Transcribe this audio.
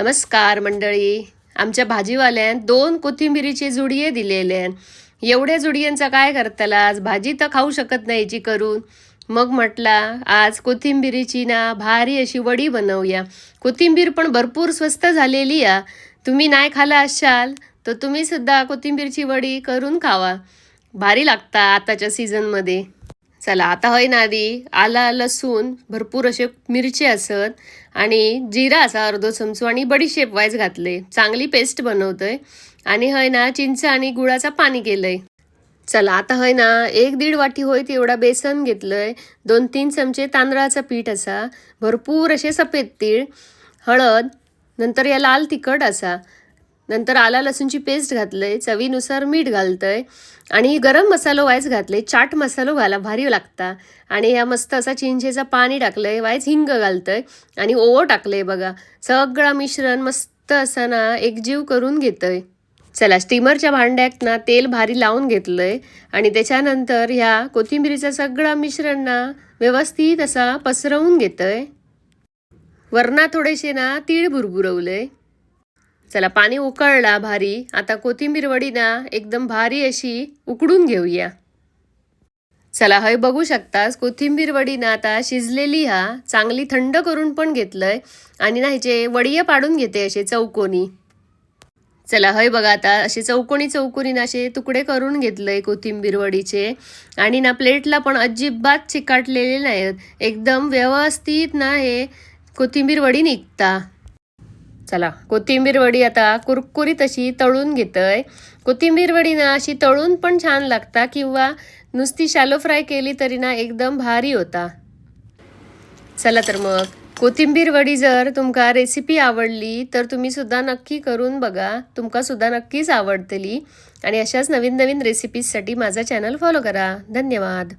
नमस्कार मंडळी. आमच्या भाजीवाल्यान 2 कोथिंबिरीचे जुडिये दिलेले. एवढ्या जुडियांचा काय करताला? आज भाजी तर खाऊ शकत नाही याची करून. मग म्हटला आज कोथिंबिरीची ना भारी अशी वडी बनवूया. कोथिंबीर पण भरपूर स्वस्त झालेली आहे. तुम्ही नाही खाला असाल तर तुम्ही सुद्धा कोथिंबीरची वडी करून खावा. भारी लागता आताच्या सीझनमध्ये. चला आता होय ना आधी आला लसूण भरपूर असे मिरची असत आणि जिरा असा अर्धो चमचो आणि बडीशेप वायच घातले. चांगली पेस्ट बनवतोय आणि हय ना चिंच आणि गुळाचा पाणी केलंय. चला आता हय ना 1-1.5 वाटी होय तेवढा बेसन घेतलंय. 2-3 चमचे तांदळाचं पीठ असा, भरपूर असे सफेद तीळ, हळद, नंतर या लाल तिखट असा, नंतर आला लसूणची पेस्ट घातलंय, चवीनुसार मीठ घालतंय आणि गरम मसालो वायच घातले. चाट मसालो घाला भारी लागता. आणि या मस्त असा चिंचेचा पाणी टाकलंय, वायच हिंग घालतंय आणि ओवा टाकलंय बघा. सगळं मिश्रण मस्त असं ना एकजीव करून घेतोय. चला स्टीमरच्या भांड्यात ना तेल भारी लावून घेतलंय आणि त्याच्यानंतर ह्या कोथिंबीरीचं सगळं मिश्रण ना व्यवस्थित असा पसरवून घेतोय. वरना थोडेसे ना तीळ भुरभुरवलंय. चला पाणी उकळला भारी. आता कोथिंबीर वडी ना एकदम भारी अशी उकडून घेऊया. चला हय बघू शकतास कोथिंबीर वडी ना आता शिजलेली हा. चांगली थंड करून पण घेतलंय आणि ना ह्याचे वडिये पाडून घेते असे चौकोनी. चला हय बघा आता असे चौकोनी ना असे तुकडे करून घेतलंय कोथिंबीर वडीचे आणि ना प्लेटला पण अजिबात चिकाटलेले नाहीत. एकदम व्यवस्थित ना हे कोथिंबीर वडी निघता. चला कोथिंबीर वडी आता कुरकुरीत अशी तळून घेतोय. कोथिंबीर वडी ना अशी तळून पण छान लागता किंवा नुसती शॅलो फ्राय केली तरी ना एकदम भारी होता. चला तर मग कोथिंबीर वडी जर तुमका रेसिपी आवडली तर तुम्ही सुद्धा नक्की करून बघा. तुमका सुद्धा नक्कीच आवडतली आणि अशाच नवीन नवीन रेसिपीजसाठी माझा चॅनल फॉलो करा. धन्यवाद.